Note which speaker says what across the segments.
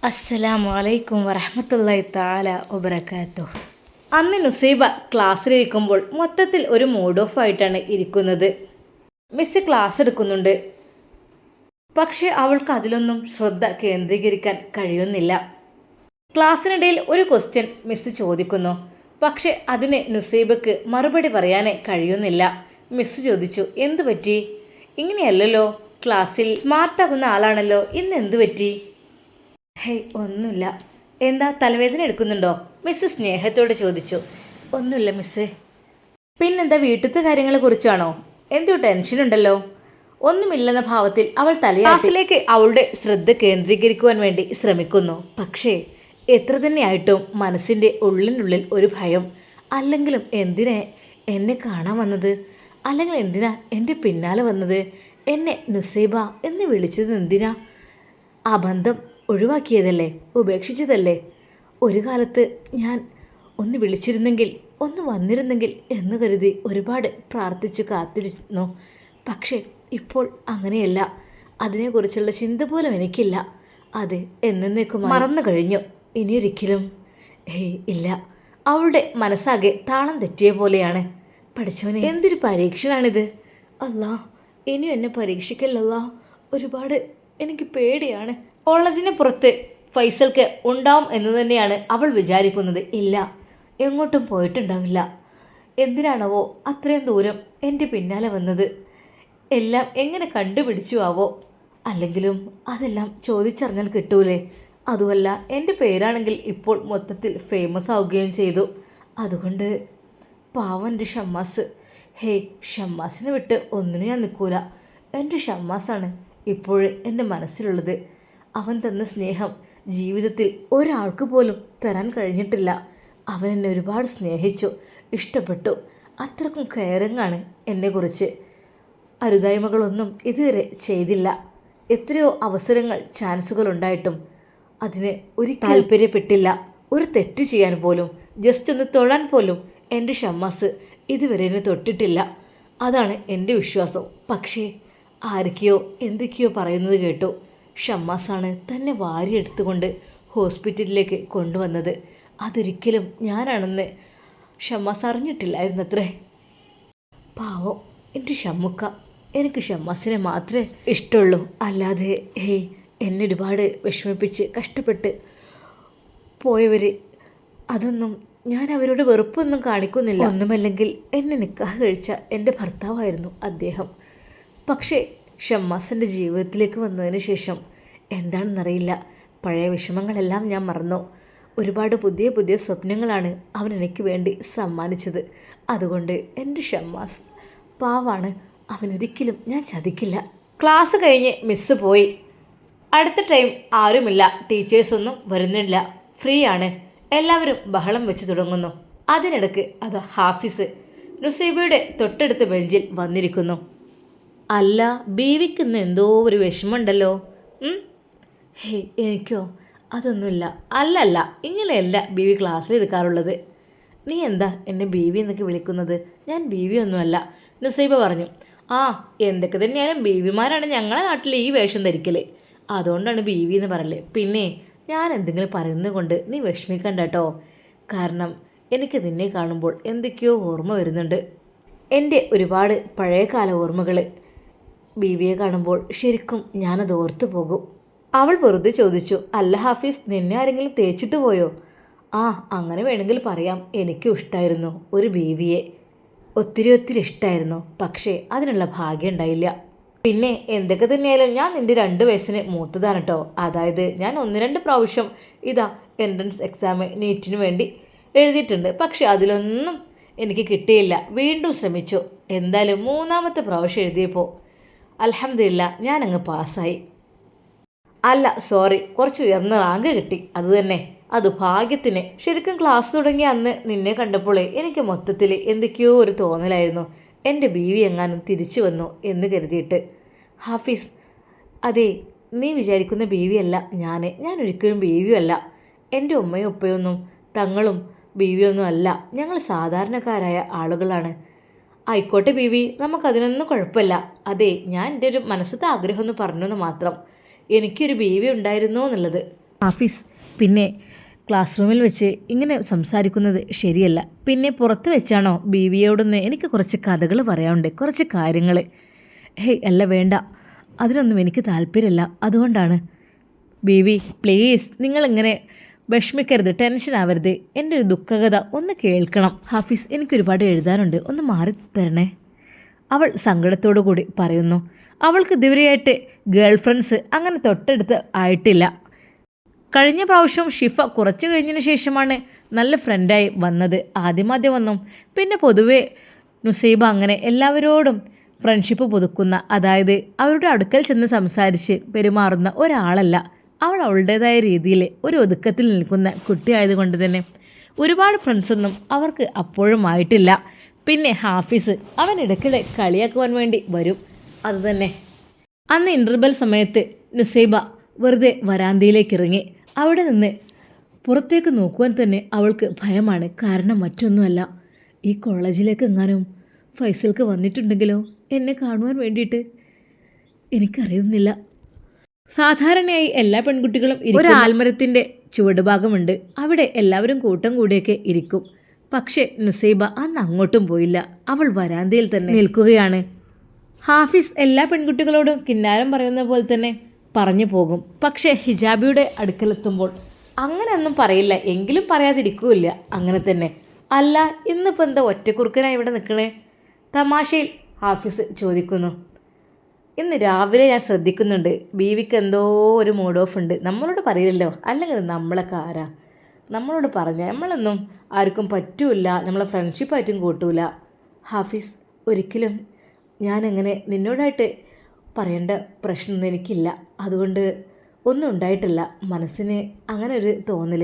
Speaker 1: അസ്സലാമു അലൈക്കും വറഹ്മത്തുള്ളാഹി തആല വബറകാതുഹു. അന്ന് നുസൈബ ക്ലാസ്സിലിരിക്കുമ്പോൾ മൊത്തത്തിൽ ഒരു മൂഡ് ഓഫ് ആയിട്ടാണ് ഇരിക്കുന്നത്. മിസ് ക്ലാസ് എടുക്കുന്നുണ്ട്, പക്ഷേ അവൾക്ക് അതിലൊന്നും ശ്രദ്ധ കേന്ദ്രീകരിക്കാൻ കഴിയുന്നില്ല. ക്ലാസ്സിനിടയിൽ ഒരു ക്വസ്റ്റ്യൻ മിസ് ചോദിക്കുന്നു, പക്ഷേ അതിന് നുസൈബക്ക് മറുപടി പറയാനേ കഴിയുന്നില്ല. മിസ് ചോദിച്ചു, എന്തു പറ്റി? ഇങ്ങനെയല്ലല്ലോ, ക്ലാസ്സിൽ സ്മാർട്ടാകുന്ന ആളാണല്ലോ, ഇന്ന് എന്തു പറ്റി? ഹേയ്, ഒന്നുമില്ല. എന്താ, തലവേദന എടുക്കുന്നുണ്ടോ? മിസ് സ്നേഹത്തോട് ചോദിച്ചു. ഒന്നുമില്ല മിസ്സേ. പിന്നെന്താ, വീട്ടിലത്തെ കാര്യങ്ങളെ കുറിച്ചാണോ? എന്തോ ടെൻഷനുണ്ടല്ലോ. ഒന്നുമില്ലെന്ന ഭാവത്തിൽ അവൾ ക്ലാസ്സിലേക്ക് അവളുടെ ശ്രദ്ധ കേന്ദ്രീകരിക്കുവാൻ വേണ്ടി ശ്രമിക്കുന്നു. പക്ഷേ എത്ര തന്നെയായിട്ടും മനസ്സിൻ്റെ ഉള്ളിനുള്ളിൽ ഒരു ഭയം. അല്ലെങ്കിലും എന്തിനാ എന്നെ കാണാൻ വന്നത്? അല്ലെങ്കിൽ എന്തിനാ എൻ്റെ പിന്നാലെ വന്നത്? എന്നെ നുസൈബ എന്ന് വിളിച്ചത് എന്തിനാ? ആ ബന്ധം ഒഴിവാക്കിയതല്ലേ, ഉപേക്ഷിച്ചതല്ലേ? ഒരു കാലത്ത് ഞാൻ ഒന്ന് വിളിച്ചിരുന്നെങ്കിൽ, ഒന്ന് വന്നിരുന്നെങ്കിൽ എന്ന് കരുതി ഒരുപാട് പ്രാർത്ഥിച്ച് കാത്തിരുന്നു. പക്ഷേ ഇപ്പോൾ അങ്ങനെയല്ല. അതിനെക്കുറിച്ചുള്ള ചിന്ത പോലും എനിക്കില്ല. അത് എന്നേക്കും മറന്നു കഴിഞ്ഞു. ഇനിയൊരിക്കലും ഇല്ല. അവളുടെ മനസ്സാകെ താളം തെറ്റിയ പോലെയാണ്. പഠിച്ചവനെ, എന്തൊരു പരീക്ഷണാണിത്! അല്ലാ, ഇനിയും എന്നെ പരീക്ഷിക്കല്ലല്ലാ. ഒരുപാട് എനിക്ക് പേടിയാണ്. കോളേജിന് പുറത്ത് ഫൈസൽക്ക് ഉണ്ടാവും എന്ന് തന്നെയാണ് അവൾ വിചാരിക്കുന്നത്. ഇല്ല, എങ്ങോട്ടും പോയിട്ടുണ്ടാവില്ല. എന്തിനാണാവോ അത്രയും ദൂരം എൻ്റെ പിന്നാലെ വന്നത്? എല്ലാം എങ്ങനെ കണ്ടുപിടിച്ചു ആവോ? അല്ലെങ്കിലും അതെല്ലാം ചോദിച്ചറിഞ്ഞാൽ കിട്ടൂലേ? അതുമല്ല, എൻ്റെ പേരാണെങ്കിൽ ഇപ്പോൾ മൊത്തത്തിൽ ഫേമസ് ആവുകയും ചെയ്തു. അതുകൊണ്ട് പാവം എൻ്റെ ഷമ്മാസ്. ഹേയ്, ഷമ്മാസിനെ വിട്ട് ഒന്നിനും ഞാൻ നിൽക്കൂല. എൻ്റെ ഷമ്മാസാണ് ഇപ്പോഴും എൻ്റെ മനസ്സിലുള്ളത്. അവൻ തന്ന സ്നേഹം ജീവിതത്തിൽ ഒരാൾക്ക് പോലും തരാൻ കഴിഞ്ഞിട്ടില്ല. അവൻ എന്നെ ഒരുപാട് സ്നേഹിച്ചു, ഇഷ്ടപ്പെട്ടു. അത്രക്കും കെയറിങ്ങാണ് എന്നെക്കുറിച്ച്. അരുതായ്മകളൊന്നും ഇതുവരെ ചെയ്തില്ല. എത്രയോ അവസരങ്ങൾ, ചാൻസുകൾ ഉണ്ടായിട്ടും അതിന് ഒരു താല്പര്യപ്പെട്ടില്ല. ഒരു തെറ്റ് ചെയ്യാൻ പോലും, ജസ്റ്റ് ഒന്ന് തൊഴാൻ പോലും എൻ്റെ ഷമ്മാസ് ഇതുവരെ എന്നെ തൊട്ടിട്ടില്ല. അതാണ് എൻ്റെ വിശ്വാസം. പക്ഷേ ആരൊക്കെയോ എന്തൊക്കെയോ പറയുന്നത് കേട്ടു. ഷമ്മാസാണ് തന്നെ വാരിയെടുത്തുകൊണ്ട് ഹോസ്പിറ്റലിലേക്ക് കൊണ്ടുവന്നത്. അതൊരിക്കലും ഞാനാണെന്ന് ഷമ്മാസ് അറിഞ്ഞിട്ടില്ലായിരുന്നത്രേ. പാവം എൻ്റെ ഷമ്മുക്ക. എനിക്ക് ഷമ്മാസിനെ മാത്രമേ ഇഷ്ടമുള്ളൂ. അല്ലാതെ എന്നെ ഒരുപാട് വിഷമിപ്പിച്ച് കഷ്ടപ്പെട്ട് പോയവർ, അതൊന്നും ഞാൻ അവരോട് വെറുപ്പൊന്നും കാണിക്കുന്നില്ല. ഒന്നുമല്ലെങ്കിൽ എന്നെ നിക്കാഹ് കഴിച്ച എൻ്റെ ഭർത്താവായിരുന്നു അദ്ദേഹം. പക്ഷേ ഷമ്മാസിൻ്റെ ജീവിതത്തിലേക്ക് വന്നതിന് ശേഷം എന്താണെന്നറിയില്ല, പഴയ വിഷമങ്ങളെല്ലാം ഞാൻ മറന്നു. ഒരുപാട് പുതിയ പുതിയ സ്വപ്നങ്ങളാണ് അവൻ എനിക്ക് വേണ്ടി സമ്മാനിച്ചത്. അതുകൊണ്ട് എൻ്റെ ഷമ്മാസ് പാവാണ്. അവനൊരിക്കലും ഞാൻ ചതിക്കില്ല. ക്ലാസ് കഴിഞ്ഞ് മിസ്സ് പോയി. അടുത്ത ടൈം ആരുമില്ല, ടീച്ചേഴ്സൊന്നും വരുന്നില്ല, ഫ്രീ ആണ്. എല്ലാവരും ബഹളം വെച്ച് തുടങ്ങുന്നു. അതിനിടയ്ക്ക് അത് ഹാഫിസ് നുസൈബയുടെ തൊട്ടടുത്ത ബെഞ്ചിൽ വന്നിരിക്കുന്നു. അല്ല, ബീവിക്ക് ഇന്ന് എന്തോ ഒരു വിഷമമുണ്ടല്ലോ. എനിക്കോ? അതൊന്നുമില്ല. അല്ലല്ല, ഇങ്ങനെയല്ല ബീവി ക്ലാസ്സിൽ എടുക്കാറുള്ളത്. നീ എന്താ എന്നെ ബീവി എന്നൊക്കെ വിളിക്കുന്നത്? ഞാൻ ബീവി ഒന്നുമല്ല, നുസൈബ പറഞ്ഞു. ആ, എന്തൊക്കെ തന്നെയാലും ബീവിമാരാണ് ഞങ്ങളെ നാട്ടിൽ ഈ വേഷം ധരിക്കൽ. അതുകൊണ്ടാണ് ബീവി എന്ന് പറയല്. പിന്നെ ഞാൻ എന്തെങ്കിലും പറയുന്നത് കൊണ്ട് നീ വിഷമിക്കണ്ട കേട്ടോ. കാരണം എനിക്ക് നിന്നെ കാണുമ്പോൾ എന്തൊക്കെയോ ഓർമ്മ വരുന്നുണ്ട്. എൻ്റെ ഒരുപാട് പഴയകാല ഓർമ്മകൾ. ബീവിയെ കാണുമ്പോൾ ശരിക്കും ഞാനത് ഓർത്തു പോകും. അവൾ വെറുതെ ചോദിച്ചു, അല്ല ഹാഫീസ്, നിന്നെ ആരെങ്കിലും തേച്ചിട്ട് പോയോ? ആ, അങ്ങനെ വേണമെങ്കിൽ പറയാം. എനിക്കും ഇഷ്ടമായിരുന്നു ഒരു ബീവിയെ, ഒത്തിരി ഒത്തിരി ഇഷ്ടമായിരുന്നു. പക്ഷേ അതിനുള്ള ഭാഗ്യം ഉണ്ടായില്ല. പിന്നെ എന്തൊക്കെ തന്നെയായാലും ഞാൻ നിൻ്റെ 2 വയസ്സിന് മൂത്തതാണ് കേട്ടോ. അതായത് ഞാൻ 1-2 പ്രാവശ്യം എൻട്രൻസ് എക്സാം നീറ്റിന് വേണ്ടി എഴുതിയിട്ടുണ്ട്. പക്ഷെ അതിലൊന്നും എനിക്ക് കിട്ടിയില്ല. വീണ്ടും ശ്രമിച്ചു. എന്തായാലും 3-ാമത്തെ പ്രാവശ്യം എഴുതിയപ്പോൾ അൽഹംദുലില്ലാ ഞാനങ്ങ് പാസ്സായി. അല്ല, സോറി, കുറച്ച് ഉയർന്ന റാങ്ക് കിട്ടി. അതുതന്നെ, അത് ഭാഗ്യത്തിന്. ശരിക്കും ക്ലാസ് തുടങ്ങിയ അന്ന് നിന്നെ കണ്ടപ്പോൾ എനിക്ക് മൊത്തത്തിൽ എന്തൊക്കെയോ ഒരു തോന്നലായിരുന്നു. എൻ്റെ ബീവി എങ്ങാനും തിരിച്ചു വന്നു എന്ന് കരുതിയിട്ട്. ഹാഫീസ്, അതെ, നീ വിചാരിക്കുന്ന ബീവിയല്ല ഞാൻ ഒരിക്കലും ബീവിയല്ല. എൻ്റെ ഉമ്മയും ഉപ്പയൊന്നും തങ്ങളും ബീവിയൊന്നും അല്ല. ഞങ്ങൾ സാധാരണക്കാരായ ആളുകളാണ്. ആയിക്കോട്ടെ ബീവി, നമുക്കതിനൊന്നും കുഴപ്പമില്ല. അതെ, ഞാൻ എൻ്റെ ഒരു മനസ്സിലത്തെ ആഗ്രഹം ഒന്ന് പറഞ്ഞെന്ന് മാത്രം. എനിക്കൊരു ബീവി ഉണ്ടായിരുന്നോ എന്നുള്ളത്. ഹാഫിസ്, പിന്നെ ക്ലാസ് റൂമിൽ വെച്ച് ഇങ്ങനെ സംസാരിക്കുന്നത് ശരിയല്ല. പിന്നെ പുറത്ത് വെച്ചാണോ ബീവിയോടൊന്ന് എനിക്ക് കുറച്ച് കഥകൾ പറയാനുണ്ട്, കുറച്ച് കാര്യങ്ങൾ. ഹേയ് അല്ല, വേണ്ട, അതിനൊന്നും എനിക്ക് താല്പര്യമില്ല. അതുകൊണ്ടാണ്. ബീവി പ്ലീസ്, നിങ്ങളിങ്ങനെ വിഷമിക്കരുത്, ടെൻഷൻ ആവരുത്. എൻ്റെ ഒരു ദുഃഖകഥ ഒന്ന് കേൾക്കണം. ഹാഫിസ്, എനിക്കൊരുപാട് എഴുതാനുണ്ട്, ഒന്ന് മാറി തരണേ, അവൾ സങ്കടത്തോടു കൂടി പറയുന്നു. അവൾക്ക് ഇതുവരെയായിട്ട് ഗേൾ ഫ്രണ്ട്സ് അങ്ങനെ തൊട്ടടുത്ത് ആയിട്ടില്ല. കഴിഞ്ഞ പ്രാവശ്യം ഷിഫ കുറച്ച് കഴിഞ്ഞതിന് ശേഷമാണ് നല്ല ഫ്രണ്ടായി വന്നത്. ആദ്യം വന്നു. പിന്നെ പൊതുവേ നുസൈബ അങ്ങനെ എല്ലാവരോടും ഫ്രണ്ട്ഷിപ്പ് പുതുക്കുന്ന, അതായത് അവരുടെ അടുക്കൽ ചെന്ന് സംസാരിച്ച് പെരുമാറുന്ന ഒരാളല്ല. അവൾ അവളുടേതായ രീതിയിൽ ഒരു ഒതുക്കത്തിൽ നിൽക്കുന്ന കുട്ടിയായതുകൊണ്ട് തന്നെ ഒരുപാട് ഫ്രണ്ട്സൊന്നും അവർക്ക് അപ്പോഴും ആയിട്ടില്ല. പിന്നെ ഹാഫിസ്, അവൻ ഇടയ്ക്കിടെ കളിയാക്കുവാൻ വേണ്ടി വരും. അതുതന്നെ. അന്ന് ഇൻ്റർവെൽ സമയത്ത് നുസൈബ വെറുതെ വരാന്തയിലേക്ക് ഇറങ്ങി. അവിടെ നിന്ന് പുറത്തേക്ക് നോക്കുവാൻ തന്നെ അവൾക്ക് ഭയമാണ്. കാരണം മറ്റൊന്നുമല്ല, ഈ കോളേജിലേക്ക് എങ്ങാനും ഫൈസൽക്ക് വന്നിട്ടുണ്ടെങ്കിലോ എന്നെ കാണുവാൻ വേണ്ടിയിട്ട്. എനിക്കറിയുന്നില്ല. സാധാരണയായി എല്ലാ പെൺകുട്ടികളും ഒരു ആൽമരത്തിൻ്റെ ചുവടുഭാഗമുണ്ട്, അവിടെ എല്ലാവരും കൂട്ടം കൂടിയൊക്കെ ഇരിക്കും. പക്ഷേ നുസൈബ അന്ന് അങ്ങോട്ടും പോയില്ല. അവൾ വരാന്തയിൽ തന്നെ നിൽക്കുകയാണ്. ഹാഫിസ് എല്ലാ പെൺകുട്ടികളോടും കിന്നാരം പറയുന്ന പോലെ തന്നെ പറഞ്ഞു പോകും. പക്ഷേ ഹിജാബിയുടെ അടുക്കലെത്തുമ്പോൾ അങ്ങനെയൊന്നും പറയില്ല, എങ്കിലും പറയാതിരിക്കില്ല. അങ്ങനെ തന്നെ. അല്ല, ഇന്നിപ്പോൾ എന്താ ഒറ്റക്കുറുക്കനായി ഇവിടെ നിൽക്കണേ? തമാശയിൽ ഹാഫിസ് ചോദിക്കുന്നു. ഇന്ന് രാവിലെ ഞാൻ ശ്രദ്ധിക്കുന്നുണ്ട്, ബീവിക്ക് എന്തോ ഒരു മൂഡ് ഓഫ് ഉണ്ട്. നമ്മളോട് പറയില്ലല്ലോ, അല്ലെങ്കിൽ നമ്മളൊക്കെ ആരാ? നമ്മളോട് പറഞ്ഞാൽ നമ്മളൊന്നും ആർക്കും പറ്റൂല, നമ്മളെ ഫ്രണ്ട്ഷിപ്പായിട്ടും കൂട്ടൂല. ഹാഫിസ്, ഒരിക്കലും ഞാനെങ്ങനെ നിന്നോടായിട്ട് പറയേണ്ട പ്രശ്നമൊന്നും എനിക്കില്ല. അതുകൊണ്ട് ഒന്നും ഉണ്ടായിട്ടില്ല. മനസ്സിന് അങ്ങനെ ഒരു തോന്നൽ.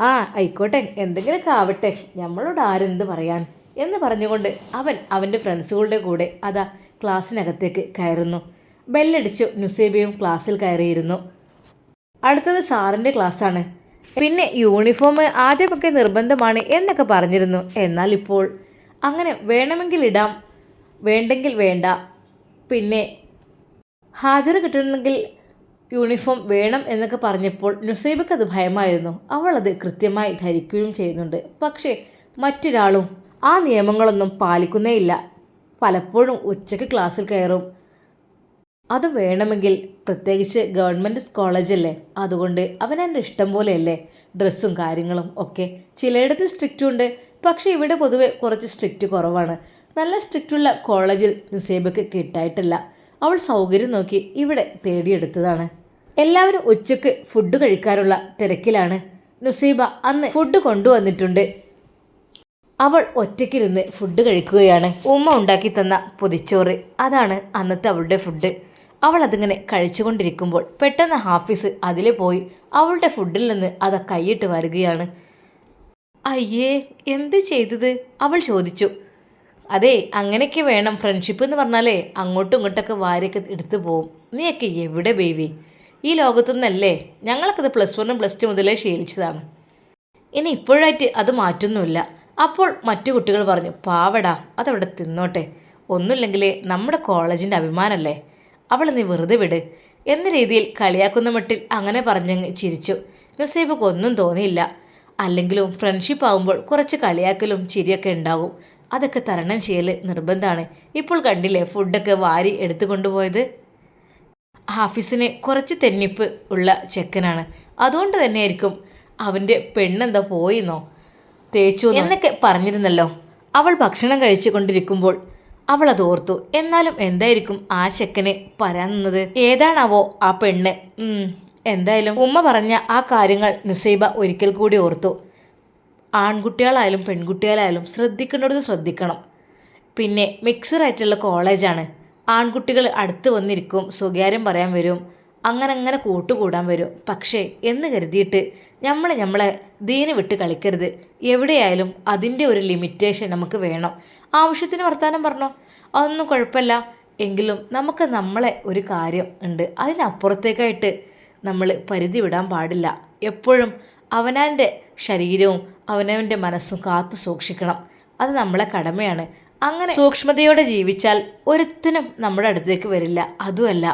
Speaker 1: ആ ആയിക്കോട്ടെ, എന്തെങ്കിലുമൊക്കെ ആവട്ടെ, നമ്മളോട് ആരെന്ത് പറയാൻ എന്ന് പറഞ്ഞുകൊണ്ട് അവൻ അവൻ്റെ ഫ്രണ്ട്സുകളുടെ കൂടെ അതാ ക്ലാസ്സിനകത്തേക്ക് കയറുന്നു. ബെല്ലടിച്ചു. നുസൈബയും ക്ലാസ്സിൽ കയറിയിരുന്നു. അടുത്തത് സാറിൻ്റെ ക്ലാസ്സാണ്. പിന്നെ യൂണിഫോം ആദ്യമൊക്കെ നിർബന്ധമാണ് എന്നൊക്കെ പറഞ്ഞിരുന്നു. എന്നാൽ ഇപ്പോൾ അങ്ങനെ വേണമെങ്കിൽ ഇടാം, വേണ്ടെങ്കിൽ വേണ്ട. പിന്നെ ഹാജർ കിട്ടണമെങ്കിൽ യൂണിഫോം വേണം എന്നൊക്കെ പറഞ്ഞപ്പോൾ നുസൈബക്ക് അത് ഭയമായിരുന്നു. അവളത് കൃത്യമായി ധരിക്കുകയും ചെയ്യുന്നുണ്ട്. പക്ഷേ മറ്റൊരാളും ആ നിയമങ്ങളൊന്നും പാലിക്കുന്നേയില്ല. പലപ്പോഴും ഉച്ചയ്ക്ക് ക്ലാസ്സിൽ കയറും. അത് വേണമെങ്കിൽ, പ്രത്യേകിച്ച് ഗവൺമെൻറ് കോളേജല്ലേ, അതുകൊണ്ട് അവനെൻ്റെ ഇഷ്ടം പോലെയല്ലേ ഡ്രസ്സും കാര്യങ്ങളും ഒക്കെ. ചിലയിടത്ത് സ്ട്രിക്റ്റും ഉണ്ട്, പക്ഷേ ഇവിടെ പൊതുവെ കുറച്ച് സ്ട്രിക്റ്റ് കുറവാണ്. നല്ല സ്ട്രിക്റ്റുള്ള കോളേജിൽ നുസൈബക്ക് കിട്ടായിട്ടില്ല. അവൾ സൗകര്യം നോക്കി ഇവിടെ തേടിയെടുത്തതാണ്. എല്ലാവരും ഉച്ചയ്ക്ക് ഫുഡ് കഴിക്കാനുള്ള തിരക്കിലാണ്. നുസൈബ അന്ന് ഫുഡ് കൊണ്ടുവന്നിട്ടുണ്ട്. അവൾ ഒറ്റയ്ക്കിരുന്ന് ഫുഡ് കഴിക്കുകയാണ്. ഉമ്മ ഉണ്ടാക്കി തന്ന പൊതിച്ചോറ്, അതാണ് അന്നത്തെ അവളുടെ ഫുഡ്. അവൾ അതിങ്ങനെ കഴിച്ചുകൊണ്ടിരിക്കുമ്പോൾ പെട്ടെന്ന് ഹാഫിസ് അതിലെ പോയി അവളുടെ ഫുഡിൽ നിന്ന് അത് കൈയിട്ട് വരികയാണ്. അയ്യേ, എന്ത് ചെയ്തത്? അവൾ ചോദിച്ചു. അതെ, അങ്ങനെയൊക്കെ വേണം. ഫ്രണ്ട്ഷിപ്പ് എന്ന് പറഞ്ഞാലേ അങ്ങോട്ടും ഇങ്ങോട്ടൊക്കെ വാരിയൊക്കെ എടുത്തു പോവും. നീയൊക്കെ എവിടെ ബേബി? ഈ ലോകത്തുനിന്നല്ലേ? ഞങ്ങളൊക്കെ ഇത് +1 +2 മുതലേ ശീലിച്ചതാണ്. ഇനി ഇപ്പോഴായിട്ട് അത് മാറ്റൊന്നുമില്ല. അപ്പോൾ മറ്റു കുട്ടികൾ പറഞ്ഞു, പാവടാ, അതവിടെ തിന്നോട്ടെ, ഒന്നുമില്ലെങ്കിൽ നമ്മുടെ കോളേജിൻ്റെ അഭിമാനമല്ലേ, അവൾ നീ വെറുതെ വിട് എന്ന രീതിയിൽ കളിയാക്കുന്ന മട്ടിൽ അങ്ങനെ പറഞ്ഞങ്ങ് ചിരിച്ചു. നുസൈബക്ക് ഒന്നും തോന്നിയില്ല. അല്ലെങ്കിലും ഫ്രണ്ട്ഷിപ്പ് ആകുമ്പോൾ കുറച്ച് കളിയാക്കലും ചിരിയൊക്കെ ഉണ്ടാകും. അതൊക്കെ തരണം ചെയ്യൽ നിർബന്ധമാണ്. ഇപ്പോൾ കണ്ടില്ലേ ഫുഡൊക്കെ വാരി എടുത്തു കൊണ്ടുപോയത്? ഹാഫിസിന് കുറച്ച് തെന്നിപ്പ് ഉള്ള ചെക്കനാണ്. അതുകൊണ്ട് തന്നെയായിരിക്കും അവൻ്റെ പെണ്ണെന്താ പോയിന്നോ തേച്ചു എന്നൊക്കെ പറഞ്ഞിരുന്നല്ലോ. അവൾ ഭക്ഷണം കഴിച്ചു കൊണ്ടിരിക്കുമ്പോൾ അവൾ അത് ഓർത്തു. എന്നാലും എന്തായിരിക്കും ആ ചെക്കന് പറയാനുള്ളത്? ഏതാണാവോ ആ പെണ്ണ്? എന്തായാലും ഉമ്മ പറഞ്ഞ ആ കാര്യങ്ങൾ നുസൈബ ഒരിക്കൽ കൂടി ഓർത്തു. ആൺകുട്ടികളായാലും പെൺകുട്ടികളായാലും ശ്രദ്ധിക്കേണ്ടത് ശ്രദ്ധിക്കണം. പിന്നെ മിക്സറായിട്ടുള്ള കോളേജാണ്. ആൺകുട്ടികൾ അടുത്ത് വന്നിരിക്കും, സ്വകാര്യം പറയാൻ വരും, അങ്ങനെ കൂട്ടുകൂടാൻ വരും. പക്ഷേ എന്ന് കരുതിയിട്ട് നമ്മളെ ദീന് വിട്ട് കളിക്കരുത്. എവിടെയായാലും അതിൻ്റെ ഒരു ലിമിറ്റേഷൻ നമുക്ക് വേണം. ആവശ്യത്തിന് വർത്താനം പറഞ്ഞോ, അതൊന്നും കുഴപ്പമില്ല. എങ്കിലും നമുക്ക് നമ്മളെ ഒരു കാര്യം ഉണ്ട്, അതിനപ്പുറത്തേക്കായിട്ട് നമ്മൾ പരിധി വിടാൻ പാടില്ല. എപ്പോഴും അവനവൻ്റെ ശരീരവും അവനവൻ്റെ മനസ്സും കാത്തു സൂക്ഷിക്കണം. അത് നമ്മളെ കടമയാണ്. അങ്ങനെ സൂക്ഷ്മതയോടെ ജീവിച്ചാൽ ഒരുത്തിനും നമ്മുടെ അടുത്തേക്ക് വരില്ല. അതുമല്ല,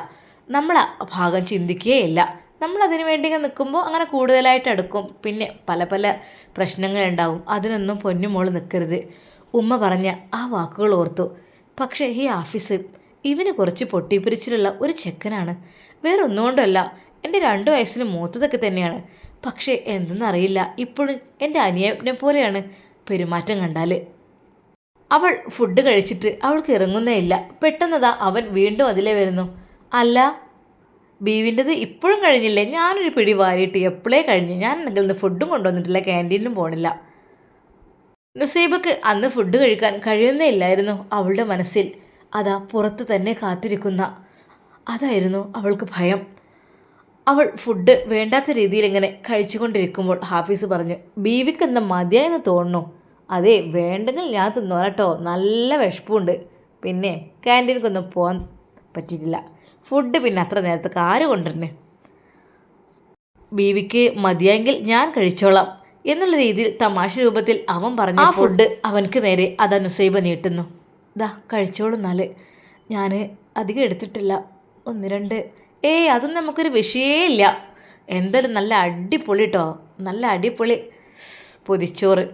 Speaker 1: നമ്മൾ ആ ഭാഗം ചിന്തിക്കുകയില്ല. നമ്മൾ അതിനു വേണ്ടി നിൽക്കുമ്പോൾ അങ്ങനെ കൂടുതലായിട്ട് അടുക്കും. പിന്നെ പല പല പ്രശ്നങ്ങളുണ്ടാവും. അതിനൊന്നും പൊന്നുമോൾ നിൽക്കരുത്. ഉമ്മ പറഞ്ഞ ആ വാക്കുകൾ ഓർത്തു. പക്ഷേ ഈ ആഫീസ് ഇവന് കുറച്ച് പൊട്ടിപ്പിരിച്ചിലുള്ള ഒരു ചെക്കനാണ്. വേറെ ഒന്നുകൊണ്ടല്ല, എൻ്റെ 2 വയസ്സിന് മൂത്തതൊക്കെ തന്നെയാണ്. പക്ഷേ എന്തെന്നറിയില്ല, ഇപ്പോഴും എൻ്റെ അനിയനെ പോലെയാണ് പെരുമാറ്റം കണ്ടാൽ. അവൾ ഫുഡ് കഴിച്ചിട്ട് അവൾക്ക് ഇറങ്ങുന്നേ ഇല്ല. പെട്ടെന്നതാ അവൻ വീണ്ടും അതിലേ വരുന്നു. അല്ല, ബീവിൻ്റെത് ഇപ്പോഴും കഴിഞ്ഞില്ലേ? ഞാനൊരു പിടി വാരിയിട്ട് എപ്പോഴേ കഴിഞ്ഞു. ഞാൻ എങ്കിൽ ഇന്ന് ഫുഡും കൊണ്ടുവന്നിട്ടില്ല, ക്യാൻറ്റീനിലും പോകണില്ല. നുസൈബക്ക് അന്ന് ഫുഡ് കഴിക്കാൻ കഴിയുന്നേ ഇല്ലായിരുന്നു. അവളുടെ മനസ്സിൽ അതാ പുറത്ത് തന്നെ കാത്തിരിക്കുന്ന അതായിരുന്നു അവൾക്ക് ഭയം. അവൾ ഫുഡ് വേണ്ടാത്ത രീതിയിൽ ഇങ്ങനെ കഴിച്ചുകൊണ്ടിരിക്കുമ്പോൾ ഹാഫീസ് പറഞ്ഞു, ബീവിക്ക് എന്താ മതിയായെന്ന് തോന്നുന്നു. അതെ, വേണ്ടെങ്കിൽ ഞാൻ തിന്നോളട്ടോ, നല്ല വിശപ്പുണ്ട്. പിന്നെ ക്യാൻറ്റീനിക്കൊന്നും പോകാൻ പറ്റിയിട്ടില്ല. ഫുഡ് പിന്നെ അത്ര നേരത്തെ ആര് കൊണ്ടുവരണേ? ബീവിക്ക് മതിയായെങ്കിൽ ഞാൻ കഴിച്ചോളാം എന്നുള്ള രീതിയിൽ തമാശ രൂപത്തിൽ അവൻ പറഞ്ഞു. ആ ഫുഡ് അവനക്ക് നേരെ അതാ നുസൈബ നീട്ടുന്നു. ദാ കഴിച്ചോളുന്നാല്, ഞാൻ അധികം എടുത്തിട്ടില്ല, 1-2. അതൊന്നും നമുക്കൊരു വിഷയേ ഇല്ല. എന്തായാലും നല്ല അടിപൊളി കേട്ടോ, നല്ല അടിപൊളി പൊതിച്ചോറ്.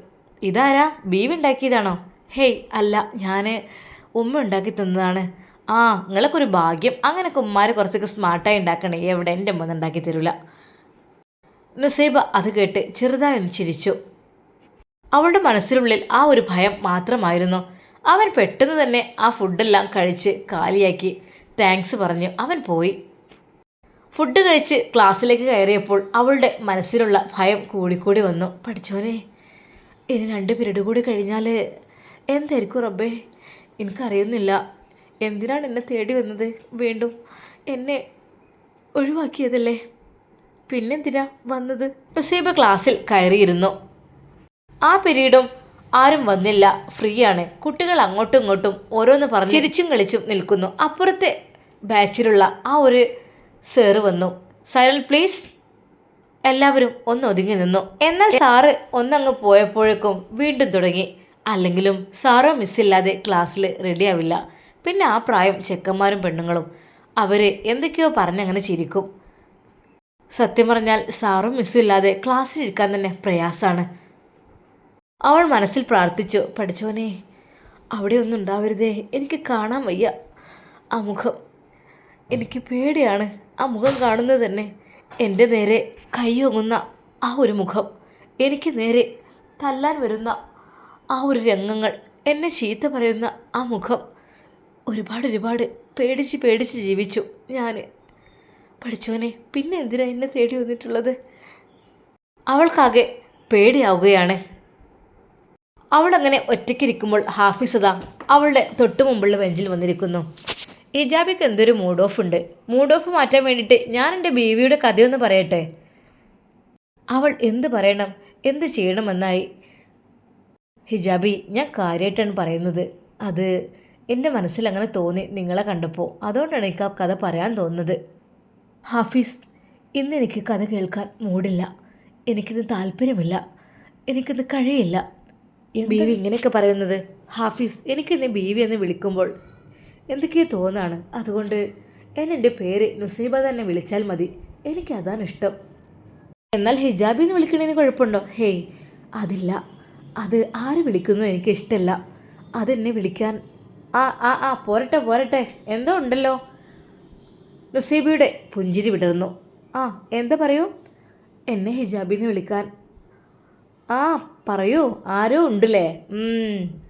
Speaker 1: ഇതാരാ, ബീവി ഉണ്ടാക്കിയതാണോ? ഹേയ് അല്ല, ഞാൻ ഉമ്മ ഉണ്ടാക്കി തന്നതാണ്. ആ, നിങ്ങളൊക്കെ ഒരു ഭാഗ്യം. അങ്ങനെയൊക്കെ ഉമ്മാരെ കുറച്ചൊക്കെ സ്മാർട്ടായി ഉണ്ടാക്കണേ. എവിടെ എൻ്റെ അമ്മ ഉണ്ടാക്കി തരില്ല. നുസൈബ അത് കേട്ട് ചെറുതായി ഒന്ന് ചിരിച്ചു. അവളുടെ മനസ്സിനുള്ളിൽ ആ ഒരു ഭയം മാത്രമായിരുന്നു. അവൻ പെട്ടെന്ന് തന്നെ ആ ഫുഡെല്ലാം കഴിച്ച് കാലിയാക്കി താങ്ക്സ് പറഞ്ഞു അവൻ പോയി. ഫുഡ് കഴിച്ച് ക്ലാസ്സിലേക്ക് കയറിയപ്പോൾ അവളുടെ മനസ്സിലുള്ള ഭയം കൂടിക്കൂടി വന്നു. പഠിച്ചോനെ, ഇനി 2 പീരീഡ് കൂടി കഴിഞ്ഞാൽ എന്തായിരിക്കും റബ്ബേ? എനിക്കറിയുന്നില്ല എന്തിനാണ് എന്നെ തേടി വന്നത്. വീണ്ടും എന്നെ ഒഴിവാക്കിയതല്ലേ, പിന്നെന്തിനാ വന്നത്? നുസൈബ ക്ലാസ്സിൽ കയറിയിരുന്നു. ആ പീരീഡും ആരും വന്നില്ല, ഫ്രീ ആണ്. കുട്ടികൾ അങ്ങോട്ടും ഇങ്ങോട്ടും ഓരോന്ന് പറഞ്ഞ് ചിരിച്ചും കളിച്ചും നിൽക്കുന്നു. അപ്പുറത്തെ ബാച്ചിലുള്ള ആ ഒരു സാറ് വന്നു. Silent please. എല്ലാവരും ഒന്ന് ഒതുങ്ങി നിന്നു. എന്നാൽ സാറ് ഒന്നങ്ങ് പോയപ്പോഴേക്കും വീണ്ടും തുടങ്ങി. അല്ലെങ്കിലും സാറോ മിസ്സില്ലാതെ ക്ലാസ്സിൽ റെഡിയാവില്ല. പിന്നെ ആ പ്രായം ചെക്കന്മാരും പെണ്ണുങ്ങളും അവർ എന്തൊക്കെയോ പറഞ്ഞങ്ങനെ ചിരിക്കും. സത്യം പറഞ്ഞാൽ സാറും മിസ്സും ഇല്ലാതെ ക്ലാസ്സിലിരിക്കാൻ തന്നെ പ്രയാസമാണ്. അവൾ മനസ്സിൽ പ്രാർത്ഥിച്ചു, പഠിച്ചോനെ അവിടെ ഒന്നും ഉണ്ടാവരുതേ, എനിക്ക് കാണാൻ വയ്യ ആ മുഖം, എനിക്ക് പേടിയാണ് ആ മുഖം കാണുന്നത് തന്നെ. എൻ്റെ നേരെ കൈയൊങ്ങുന്ന ആ ഒരു മുഖം, എനിക്ക് നേരെ തല്ലാൻ വരുന്ന ആ ഒരു രംഗങ്ങൾ, എന്നെ ചീത്ത പറയുന്ന ആ മുഖം, ഒരുപാട് പേടിച്ച് ജീവിച്ചു ഞാൻ. പഠിച്ചോനെ, പിന്നെ എന്തിനാ എന്നെ തേടി വന്നിട്ടുള്ളത്? അവൾക്കാകെ പേടിയാവുകയാണ്. അവളങ്ങനെ ഒറ്റയ്ക്കിരിക്കുമ്പോൾ ഹാഫിസത അവളുടെ തൊട്ടു മുമ്പുള്ള ബെഞ്ചിൽ വന്നിരിക്കുന്നു. ഹിജാബിക്ക് എന്തൊരു മൂഡ് ഓഫ് ഉണ്ട്. മൂഡ് ഓഫ് മാറ്റാൻ വേണ്ടിയിട്ട് ഞാൻ എൻ്റെ ബീവിയുടെ കഥയൊന്ന് പറയട്ടെ. അവൾ എന്ത് പറയണം, എന്ത് ചെയ്യണമെന്നായി. ഹിജാബി, ഞാൻ കാര്യമായിട്ടാണ് പറയുന്നത്. അത് എൻ്റെ മനസ്സിൽ അങ്ങനെ തോന്നി നിങ്ങളെ കണ്ടപ്പോൾ, അതുകൊണ്ടാണ് എനിക്ക് ആ കഥ പറയാൻ തോന്നുന്നത്. ഹാഫീസ്, ഇന്ന് എനിക്ക് കഥ കേൾക്കാൻ മൂടില്ല, എനിക്കിത് താല്പര്യമില്ല, എനിക്കിത് കഴിയില്ല. ബീവി ഇങ്ങനെയൊക്കെ പറയുന്നത്? ഹാഫീസ്, എനിക്കിന്ന് ബീവി എന്ന് വിളിക്കുമ്പോൾ എന്തൊക്കെയോ തോന്നാണ്. അതുകൊണ്ട് എൻ്റെ പേര് നുസൈബ തന്നെ വിളിച്ചാൽ മതി, എനിക്കതാണ് ഇഷ്ടം. എന്നാൽ ഹിജാബി എന്ന് വിളിക്കണതിന് കുഴപ്പമുണ്ടോ? ഹേയ് അതില്ല, അത് ആര് വിളിക്കുന്നു എനിക്ക് ഇഷ്ടമല്ല. അതെന്നെ വിളിക്കാൻ പോരട്ടെ, എന്തോ ഉണ്ടല്ലോ. നുസൈബയുടെ പുഞ്ചിരി വിടർന്നു. എന്താ പറയൂ? എന്നെ ഹിജാബിന്ന് വിളിക്കാൻ പറയൂ, ആരോ ഉണ്ടല്ലേ?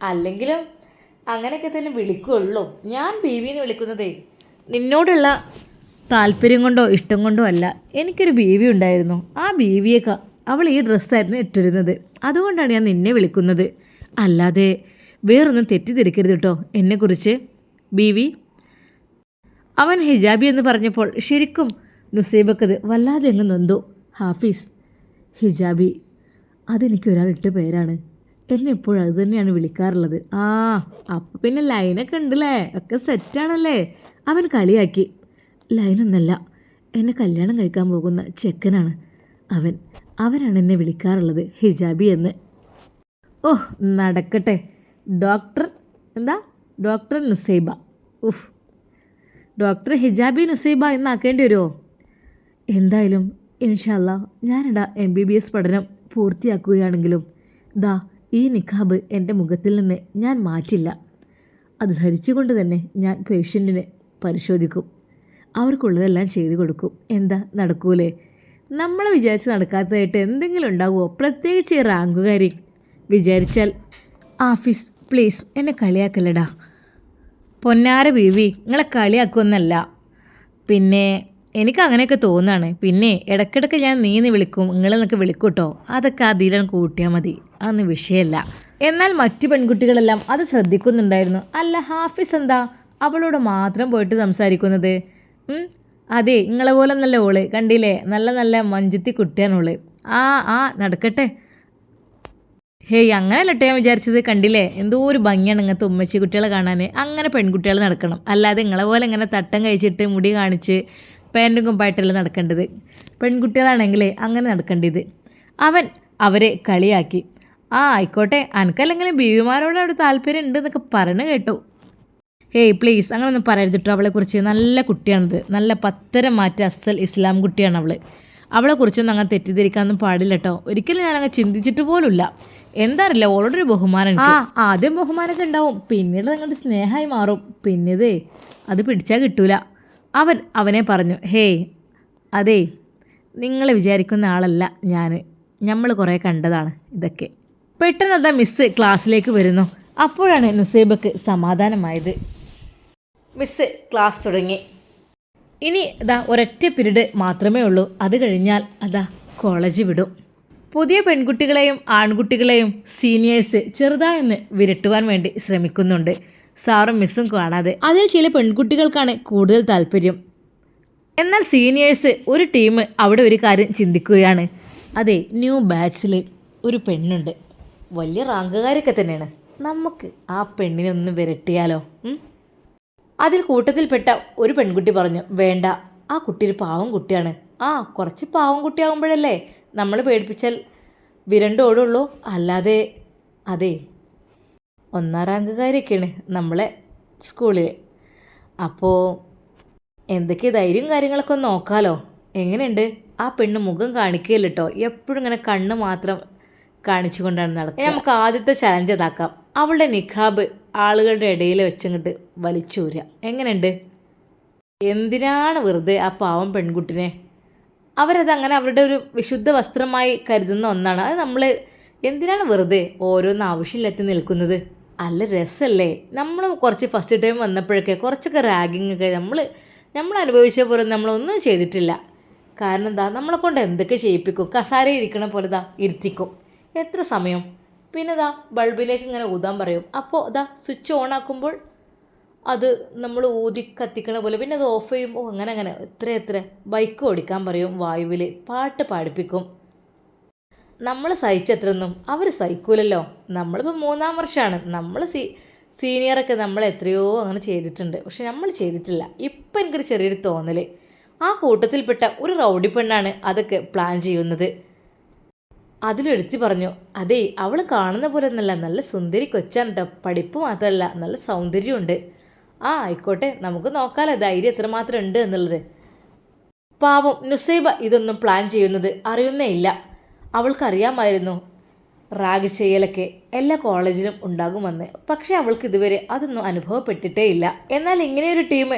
Speaker 1: അല്ലെങ്കിലും അങ്ങനെയൊക്കെ തന്നെ വിളിക്കുകയുള്ളൂ. ഞാൻ ബീവിന്ന് വിളിക്കുന്നതേ നിന്നോടുള്ള താല്പര്യം കൊണ്ടോ ഇഷ്ടം കൊണ്ടോ അല്ല. എനിക്കൊരു ബീവി ഉണ്ടായിരുന്നു. ആ ബീവിയൊക്കെ അവൾ ഈ ഡ്രസ്സായിരുന്നു ഇട്ടിരുന്നത്, അതുകൊണ്ടാണ് ഞാൻ നിന്നെ വിളിക്കുന്നത്. അല്ലാതെ വേറൊന്നും തെറ്റിദ്ധരിക്കരുത് കേട്ടോ എന്നെക്കുറിച്ച്. ബീവി, അവൻ ഹിജാബി എന്ന് പറഞ്ഞപ്പോൾ ശരിക്കും നുസൈബക്കത് വല്ലാതെ അങ്ങ് നൊന്തു. ഹാഫീസ്, ഹിജാബി അതെനിക്കൊരാളിട്ട പേരാണ്, എന്നെ എപ്പോഴും അത് തന്നെയാണ് വിളിക്കാറുള്ളത്. അപ്പം പിന്നെ ലൈനൊക്കെ ഉണ്ടല്ലേ, ഒക്കെ സെറ്റാണല്ലേ? അവൻ കളിയാക്കി. ലൈനൊന്നല്ല, എന്നെ കല്യാണം കഴിക്കാൻ പോകുന്ന ചെക്കനാണ് അവനാണ് എന്നെ വിളിക്കാറുള്ളത് ഹിജാബി എന്ന്. നടക്കട്ടെ. ഡോക്ടർ നുസൈബ. ഡോക്ടർ ഹിജാബി നുസൈബ എന്നാക്കേണ്ടി വരുമോ? എന്തായാലും ഇൻഷാല്ല ഞാനിടാ MBBS പഠനം പൂർത്തിയാക്കുകയാണെങ്കിലും ദാ ഈ നിഖാബ് എൻ്റെ മുഖത്തിൽ നിന്ന് ഞാൻ മാറ്റില്ല. അത് ധരിച്ചുകൊണ്ട് തന്നെ ഞാൻ പേഷ്യൻറ്റിനെ പരിശോധിക്കും. അവർക്കുള്ളതെല്ലാം ചെയ്തു കൊടുക്കും. എന്താ നടക്കൂലേ? നമ്മൾ വിചാരിച്ച് നടക്കാത്തതായിട്ട് എന്തെങ്കിലും ഉണ്ടാകുമോ? പ്രത്യേകിച്ച് ഈ റാങ്കുകാരി വിചാരിച്ചാൽ. ആഫീസ് പ്ലീസ് എന്നെ കളിയാക്കല്ലടാ. പൊന്നാര ബീവി നിങ്ങളെ കളിയാക്കുമെന്നല്ല, പിന്നെ എനിക്ക് അങ്ങനെയൊക്കെ തോന്നുകയാണ്. പിന്നെ ഇടയ്ക്കിടയ്ക്ക് ഞാൻ നീന്ന് വിളിക്കും, നിങ്ങളെന്നൊക്കെ വിളിക്കും കേട്ടോ. അതൊക്കെ അതിലാണ് കൂട്ടിയാൽ മതി, അതൊന്നും വിഷയമല്ല. എന്നാൽ മറ്റു പെൺകുട്ടികളെല്ലാം അത് ശ്രദ്ധിക്കുന്നുണ്ടായിരുന്നു. അല്ല ഹാഫിസ് എന്താ അവളോട് മാത്രം പോയിട്ട് സംസാരിക്കുന്നത്? അതെ നിങ്ങളെ പോലെ നല്ല ഓള് കണ്ടില്ലേ, നല്ല നല്ല മഞ്ചത്തി കുട്ടിയാണോള്. ആ നടക്കട്ടെ. ഹേയ് അങ്ങനെയല്ലട്ടോ ഞാൻ വിചാരിച്ചത്. കണ്ടില്ലേ എന്തോ ഒരു ഭംഗിയാണ് ഇങ്ങനത്തെ ഉമ്മച്ചി കുട്ടികളെ കാണാൻ. അങ്ങനെ പെൺകുട്ടികൾ നടക്കണം, അല്ലാതെ നിങ്ങളെ പോലെ ഇങ്ങനെ തട്ടം കഴിച്ചിട്ട് മുടി കാണിച്ച് പാൻറ്റും കുമ്പായിട്ടല്ല നടക്കേണ്ടത്. പെൺകുട്ടികളാണെങ്കിലേ അങ്ങനെ നടക്കേണ്ടത്. അവൻ അവരെ കളിയാക്കി. ആയിക്കോട്ടെ, അനക്കല്ലെങ്കിലും ബീവിമാരോട് അവിടെ താല്പര്യം ഉണ്ട് എന്നൊക്കെ പറഞ്ഞു കേട്ടു. ഹേയ് പ്ലീസ് അങ്ങനെയൊന്നും പറയരുതിട്ടോ അവളെക്കുറിച്ച്. നല്ല കുട്ടിയാണിത്, നല്ല പത്തരം മാറ്റ അസൽ ഇസ്ലാം കുട്ടിയാണ് അവൾ. അവളെക്കുറിച്ചൊന്നും അങ്ങനെ തെറ്റിദ്ധരിക്കാനൊന്നും പാടില്ല കേട്ടോ. ഒരിക്കലും ഞാനങ്ങനെ ചിന്തിച്ചിട്ട് പോലുമില്ല. എന്താ അറിയില്ല, ഓളോടൊരു ബഹുമാനം. ആദ്യം ബഹുമാനമൊക്കെ ഉണ്ടാവും, പിന്നീട് നിങ്ങളുടെ സ്നേഹമായി മാറും. പിന്നീട് അത് പിടിച്ചാൽ കിട്ടൂല. അവനെ പറഞ്ഞു. ഹേയ് അതേ, നിങ്ങൾ വിചാരിക്കുന്ന ആളല്ല ഞാൻ. നമ്മൾ കുറേ കണ്ടതാണ് ഇതൊക്കെ. പെട്ടെന്ന് മിസ്സ് ക്ലാസ്സിലേക്ക് വരുന്നു. അപ്പോഴാണ് നുസൈബക്ക് സമാധാനമായത്. മിസ്സ് ക്ലാസ് തുടങ്ങി. ഇനി ഒരൊറ്റ പീരീഡ് മാത്രമേ ഉള്ളൂ. അത് കഴിഞ്ഞാൽ കോളേജ് വിടും. പുതിയ പെൺകുട്ടികളെയും ആൺകുട്ടികളെയും സീനിയേഴ്സ് ചെറുതായൊന്ന് വിരട്ടുവാൻ വേണ്ടി ശ്രമിക്കുന്നുണ്ട്. സാറും മിസ്സും കാണാതെ. അതിൽ ചില പെൺകുട്ടികൾക്കാണ് കൂടുതൽ താല്പര്യം. എന്നാൽ സീനിയേഴ്സ് ഒരു ടീം അവിടെ ഒരു കാര്യം ചിന്തിക്കുകയാണ്. അതെ, ന്യൂ ബാച്ചിൽ ഒരു പെണ്ണുണ്ട്, വലിയ റാങ്കുകാരൊക്കെ തന്നെയാണ്. നമുക്ക് ആ പെണ്ണിനെ ഒന്ന് വിരട്ടിയാലോ? അതിൽ കൂട്ടത്തിൽപ്പെട്ട ഒരു പെൺകുട്ടി പറഞ്ഞു, വേണ്ട, ആ കുട്ടി ഒരു പാവം കുട്ടിയാണ്. കുറച്ച് പാവം കുട്ടിയാകുമ്പോഴല്ലേ നമ്മൾ പേടിപ്പിച്ചാൽ വിരണ്ടോടുള്ളൂ, അല്ലാതെ. അതെ, 1ാം റാങ്കുകാരൊക്കെയാണ് നമ്മളെ സ്കൂളിൽ. അപ്പോൾ എന്തൊക്കെ ധൈര്യം കാര്യങ്ങളൊക്കെ ഒന്ന് നോക്കാലോ. എങ്ങനെയുണ്ട്? ആ പെണ്ണ് മുഖം കാണിക്കുകയല്ല കേട്ടോ, എപ്പോഴും ഇങ്ങനെ കണ്ണ് മാത്രം കാണിച്ചു കൊണ്ടാണ് നടക്കുക. നമുക്ക് ആദ്യത്തെ ചലഞ്ച് അതാക്കാം. അവളുടെ നിഖാബ് ആളുകളുടെ ഇടയിൽ വെച്ചങ്ങോട്ട് വലിച്ചൂരുക. എങ്ങനെയുണ്ട്? എന്തിനാണ് വെറുതെ ആ പാവം പെൺകുട്ടിനെ? അവരതങ്ങനെ അവരുടെ ഒരു വിശുദ്ധ വസ്ത്രമായി കരുതുന്ന ഒന്നാണ്. അത് നമ്മൾ എന്തിനാണ് വെറുതെ ഓരോന്ന് ആവശ്യമില്ലാത്ത നിൽക്കുന്നത്? അല്ല രസമല്ലേ? നമ്മൾ കുറച്ച് ഫസ്റ്റ് ടൈം വന്നപ്പോഴൊക്കെ കുറച്ചൊക്കെ റാഗിങ് ഒക്കെ നമ്മൾ അനുഭവിച്ച പോലെ നമ്മളൊന്നും ചെയ്തിട്ടില്ല. കാരണം നമ്മളെ കൊണ്ട് എന്തൊക്കെ ചെയ്യിപ്പിക്കും. കസാര ഇരിക്കണ പോലെ ഇരുത്തിക്കും. എത്ര സമയം? പിന്നെ ബൾബിലേക്ക് ഇങ്ങനെ ഊതാൻ പറയും. അപ്പോൾ സ്വിച്ച് ഓൺ ആക്കുമ്പോൾ അത് നമ്മൾ ഊതി കത്തിക്കണ പോലെ. പിന്നെ അത് ഓഫ് ചെയ്യുമ്പോൾ അങ്ങനെ എത്ര ബൈക്ക് ഓടിക്കാൻ പറയും. വായുവിൽ പാട്ട് പാടിപ്പിക്കും. നമ്മൾ സഹിച്ചെത്രയൊന്നും അവർ സഹിക്കൂലല്ലോ. നമ്മളിപ്പോൾ 3ാം വർഷമാണ്. നമ്മൾ സീനിയറൊക്കെ നമ്മൾ എത്രയോ അങ്ങനെ ചെയ്തിട്ടുണ്ട്. പക്ഷെ നമ്മൾ ചെയ്തിട്ടില്ല. ഇപ്പം എനിക്കൊരു ചെറിയൊരു തോന്നൽ, ആ കൂട്ടത്തിൽപ്പെട്ട ഒരു റൗഡി പെണ്ണാണ് അതൊക്കെ പ്ലാൻ ചെയ്യുന്നത്. അതിലെടുത്തി പറഞ്ഞു, അതേ അവൾ കാണുന്ന പോലെ ഒന്നല്ല, നല്ല സുന്ദരി കൊച്ചാണ് കേട്ടോ. പഠിപ്പ് മാത്രമല്ല നല്ല സൗന്ദര്യമുണ്ട്. ആയിക്കോട്ടെ, നമുക്ക് നോക്കാമല്ലോ ധൈര്യം എത്രമാത്രം ഉണ്ട് എന്നുള്ളത്. പാവം നുസൈബ ഇതൊന്നും പ്ലാൻ ചെയ്യുന്നത് അറിയുന്നേ ഇല്ല. അവൾക്കറിയാമായിരുന്നു റാഗ് ചെയ്യലൊക്കെ എല്ലാ കോളേജിലും ഉണ്ടാകുമെന്ന്. പക്ഷേ അവൾക്ക് ഇതുവരെ അതൊന്നും അനുഭവപ്പെട്ടിട്ടേ ഇല്ല. എന്നാൽ ഇങ്ങനെയൊരു ടീം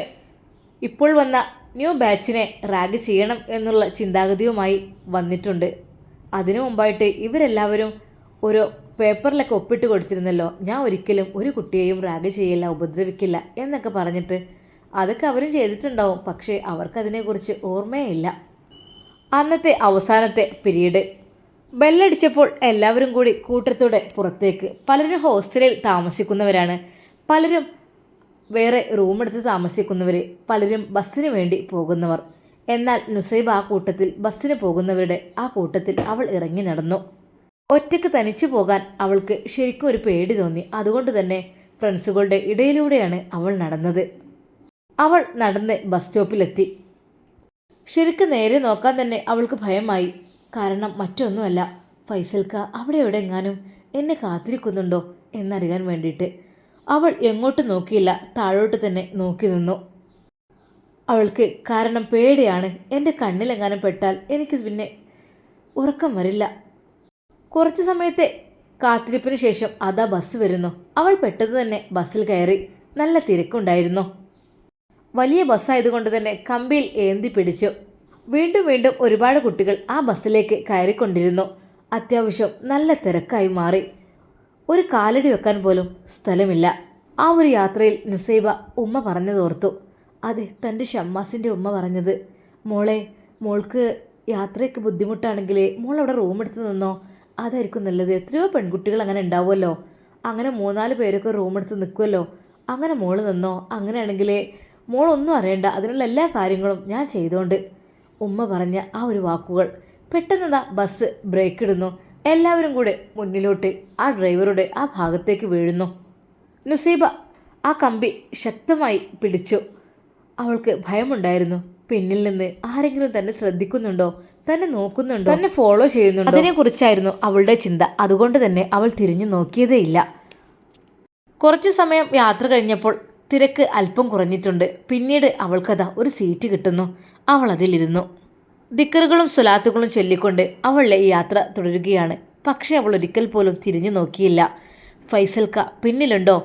Speaker 1: ഇപ്പോൾ വന്ന ന്യൂ ബാച്ചിനെ റാഗ് ചെയ്യണം എന്നുള്ള ചിന്താഗതിയുമായി വന്നിട്ടുണ്ട്. അതിനു മുമ്പായിട്ട് ഇവരെല്ലാവരും ഒരു പേപ്പറിലൊക്കെ ഒപ്പിട്ട് കൊടുത്തിരുന്നല്ലോ, ഞാൻ ഒരിക്കലും ഒരു കുട്ടിയെയും റാഗ് ചെയ്യില്ല, ഉപദ്രവിക്കില്ല എന്നൊക്കെ പറഞ്ഞിട്ട്. അതൊക്കെ അവരും ചെയ്തിട്ടുണ്ടാവും, പക്ഷേ അവർക്കതിനെക്കുറിച്ച് ഓർമ്മയേ ഇല്ല. അന്നത്തെ അവസാനത്തെ പീരീഡ് ബെല്ലടിച്ചപ്പോൾ എല്ലാവരും കൂടി കൂട്ടത്തോടെ പുറത്തേക്ക്. പലരും ഹോസ്റ്റലിൽ താമസിക്കുന്നവരാണ്, പലരും വേറെ റൂമെടുത്ത് താമസിക്കുന്നവർ, പലരും ബസ്സിന് വേണ്ടി പോകുന്നവർ. എന്നാൽ നുസൈബ ആ കൂട്ടത്തിൽ, ബസ്സിന് പോകുന്നവരുടെ ആ കൂട്ടത്തിൽ അവൾ ഇറങ്ങി നടന്നു. ഒറ്റയ്ക്ക് തനിച്ചു പോകാൻ അവൾക്ക് ശരിക്കും ഒരു പേടി തോന്നി. അതുകൊണ്ട് തന്നെ ഫ്രണ്ട്സുകളുടെ ഇടയിലൂടെയാണ് അവൾ നടന്നത്. അവൾ നടന്ന് ബസ് സ്റ്റോപ്പിലെത്തി. ശരിക്കും നേരെ നോക്കാൻ തന്നെ അവൾക്ക് ഭയമായി. കാരണം മറ്റൊന്നുമല്ല, ഫൈസൽക്ക അവിടെ എവിടെ എങ്ങാനും എന്നെ കാത്തിരിക്കുന്നുണ്ടോ എന്നറിയാൻ വേണ്ടിയിട്ട്. അവൾ എങ്ങോട്ട് നോക്കിയില്ല, താഴോട്ട് തന്നെ നോക്കി നിന്നു. അവൾക്ക് കാരണം പേടിയാണ്. എൻ്റെ കണ്ണിലെങ്ങാനും പെട്ടാൽ എനിക്ക് പിന്നെ ഉറക്കം വരില്ല. കുറച്ച് സമയത്തെ കാത്തിരിപ്പിന് ശേഷം അതാ ബസ് വരുന്നു. അവൾ പെട്ടെന്ന് തന്നെ ബസ്സിൽ കയറി. നല്ല തിരക്കുണ്ടായിരുന്നു. വലിയ ബസ്സായതുകൊണ്ട് തന്നെ കമ്പിയിൽ ഏന്തി പിടിച്ചു. വീണ്ടും വീണ്ടും ഒരുപാട് കുട്ടികൾ ആ ബസ്സിലേക്ക് കയറിക്കൊണ്ടിരുന്നു. അത്യാവശ്യം നല്ല തിരക്കായി മാറി. ഒരു കാലടി വെക്കാൻ പോലും സ്ഥലമില്ല. ആ ഒരു യാത്രയിൽ നുസൈബ ഉമ്മ പറഞ്ഞതോർത്തു. അതെ, തൻ്റെ ഷമ്മാസിൻ്റെ ഉമ്മ പറഞ്ഞത്, മോളെ, മോൾക്ക് യാത്രയ്ക്ക് ബുദ്ധിമുട്ടാണെങ്കിൽ മോൾ അവിടെ റൂം എടുത്ത് നിന്നോ, അതായിരിക്കും നല്ലത്. എത്രയോ പെൺകുട്ടികൾ അങ്ങനെ ഉണ്ടാവുമല്ലോ, അങ്ങനെ 3-4 പേരൊക്കെ റൂം എടുത്ത് നിൽക്കുമല്ലോ, അങ്ങനെ മോൾ നിന്നോ. അങ്ങനെയാണെങ്കിൽ മോളൊന്നും അറിയണ്ട, അതിനുള്ള എല്ലാ കാര്യങ്ങളും ഞാൻ ചെയ്തുകൊണ്ട്. ഉമ്മ പറഞ്ഞ ആ ഒരു വാക്കുകൾ പെട്ടെന്ന് ബസ് ബ്രേക്ക് ഇടുന്നു. എല്ലാവരും കൂടെ മുന്നിലോട്ട് ആ ഡ്രൈവറുടെ ആ ഭാഗത്തേക്ക് വീഴുന്നു. നുസൈബ ആ കമ്പി ശക്തമായി പിടിച്ചു. അവൾക്ക് ഭയമുണ്ടായിരുന്നു. പിന്നിൽ നിന്ന് ആരെങ്കിലും തന്നെ ശ്രദ്ധിക്കുന്നുണ്ടോ, തന്നെ നോക്കുന്നുണ്ടോ, തന്നെ ഫോളോ ചെയ്യുന്നുണ്ടോ, അതിനെക്കുറിച്ചായിരുന്നു അവളുടെ ചിന്ത. അതുകൊണ്ട് തന്നെ അവൾ തിരിഞ്ഞു നോക്കിയതേയില്ല. കുറച്ച് സമയം യാത്ര കഴിഞ്ഞപ്പോൾ തിരക്ക് അല്പം കുറഞ്ഞിട്ടുണ്ട്. പിന്നീട് അവൾക്കതാ ഒരു സീറ്റ് കിട്ടുന്നു. അവൾ അതിലിരുന്നു. ദിക്കറുകളും സ്വലാത്തുകളും ചൊല്ലിക്കൊണ്ട് അവളുടെ ഈ യാത്ര തുടരുകയാണ്. പക്ഷേ അവൾ ഒരിക്കൽ പോലും തിരിഞ്ഞു നോക്കിയില്ല. ഫൈസൽക്ക പിന്നിലുണ്ടോ,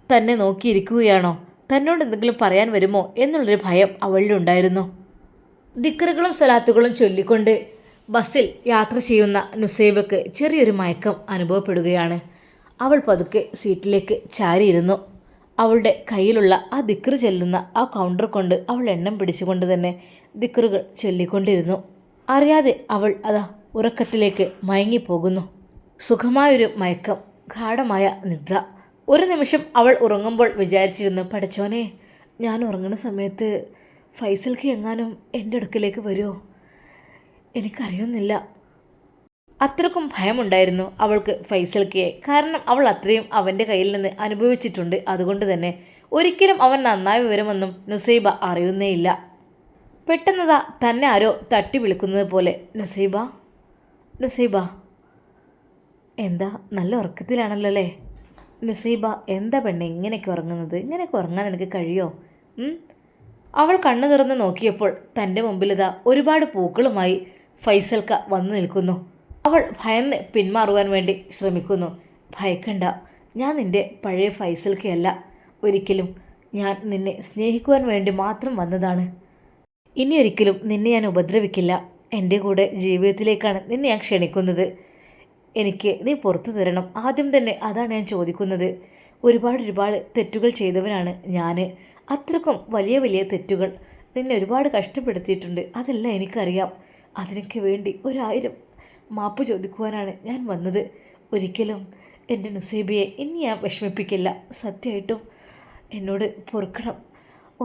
Speaker 1: തന്നെ നോക്കിയിരിക്കുകയാണോ, തന്നോട് എന്തെങ്കിലും പറയാൻ വരുമോ എന്നുള്ളൊരു ഭയം അവളിലുണ്ടായിരുന്നു. ദിക്കറുകളും സ്വലാത്തുകളും ചൊല്ലിക്കൊണ്ട് ബസ്സിൽ യാത്ര ചെയ്യുന്ന നുസൈബക്ക് ചെറിയൊരു മയക്കം അനുഭവപ്പെടുകയാണ്. അവൾ പതുക്കെ സീറ്റിലേക്ക് ചാരിയിരുന്നു. അവളുടെ കയ്യിലുള്ള ആ ദിക്കറ് ചെല്ലുന്ന ആ കൗണ്ടർ കൊണ്ട് അവൾ എണ്ണം പിടിച്ചുകൊണ്ട് തന്നെ ദിക്കറുകൾ ചൊല്ലിക്കൊണ്ടിരുന്നു. അറിയാതെ അവൾ അതാ ഉറക്കത്തിലേക്ക് മയങ്ങിപ്പോകുന്നു. സുഖമായൊരു മയക്കം, ഗാഢമായ നിദ്ര. ഒരു നിമിഷം അവൾ ഉറങ്ങുമ്പോൾ വിചാരിച്ചിരുന്നു, പഠിച്ചോനെ, ഞാൻ ഉറങ്ങുന്ന സമയത്ത് ഫൈസൽക്ക് എങ്ങാനും എൻ്റെ അടുക്കിലേക്ക് വരുമോ, എനിക്കറിയുന്നില്ല. അത്രക്കും ഭയമുണ്ടായിരുന്നു അവൾക്ക് ഫൈസൽക്കയെ. കാരണം അവൾ അത്രയും അവൻ്റെ കയ്യിൽ നിന്ന് അനുഭവിച്ചിട്ടുണ്ട്. അതുകൊണ്ട് തന്നെ ഒരിക്കലും അവൻ നന്നായി വരുമെന്നും നുസൈബ അറിയുന്നേയില്ല. പെട്ടെന്നതാ തന്നെ ആരോ തട്ടി വിളിക്കുന്നത് പോലെ, നുസൈബ, നുസൈബ. എന്താ, നല്ല ഉറക്കത്തിലാണല്ലോ അല്ലേ? നുസൈബ, എന്താ പെണ്ണെ ഇങ്ങനെയൊക്കെ ഉറങ്ങുന്നത്? ഇങ്ങനെയൊക്കെ ഉറങ്ങാൻ എനിക്ക് കഴിയോ? അവൾ കണ്ണു തുറന്ന് നോക്കിയപ്പോൾ തൻ്റെ മുമ്പിലിതാ ഒരുപാട് പൂക്കളുമായി ഫൈസൽക്ക വന്നു നിൽക്കുന്നു. അവൾ ഭയന്ന് പിന്മാറുവാൻ വേണ്ടി ശ്രമിക്കുന്നു. ഭയക്കണ്ട, ഞാൻ നിൻ്റെ പഴയ ഫൈസൽക്കയല്ല. ഒരിക്കലും ഞാൻ നിന്നെ സ്നേഹിക്കുവാൻ വേണ്ടി മാത്രം വന്നതാണ്. ഇനിയൊരിക്കലും നിന്നെ ഞാൻ ഉപദ്രവിക്കില്ല. എൻ്റെ കൂടെ ജീവിതത്തിലേക്കാണ് നിന്നെ ഞാൻ ക്ഷണിക്കുന്നത്. എനിക്ക് നീ പുറത്തു തരണം. ആദ്യം തന്നെ അതാണ് ഞാൻ ചോദിക്കുന്നത്. ഒരുപാട് തെറ്റുകൾ ചെയ്തവനാണ് ഞാൻ. അത്രക്കും വലിയ വലിയ തെറ്റുകൾ നിന്നെ ഒരുപാട് കഷ്ടപ്പെടുത്തിയിട്ടുണ്ട്. അതെല്ലാം എനിക്കറിയാം. അതിനൊക്കെ വേണ്ടി 1000 മാപ്പ് ചോദിക്കുവാനാണ് ഞാൻ വന്നത്. ഒരിക്കലും എൻ്റെ നുസൈബയെ ഇനി ഞാൻ വിഷമിപ്പിക്കില്ല. സത്യമായിട്ടും എന്നോട് പൊറുക്കണം.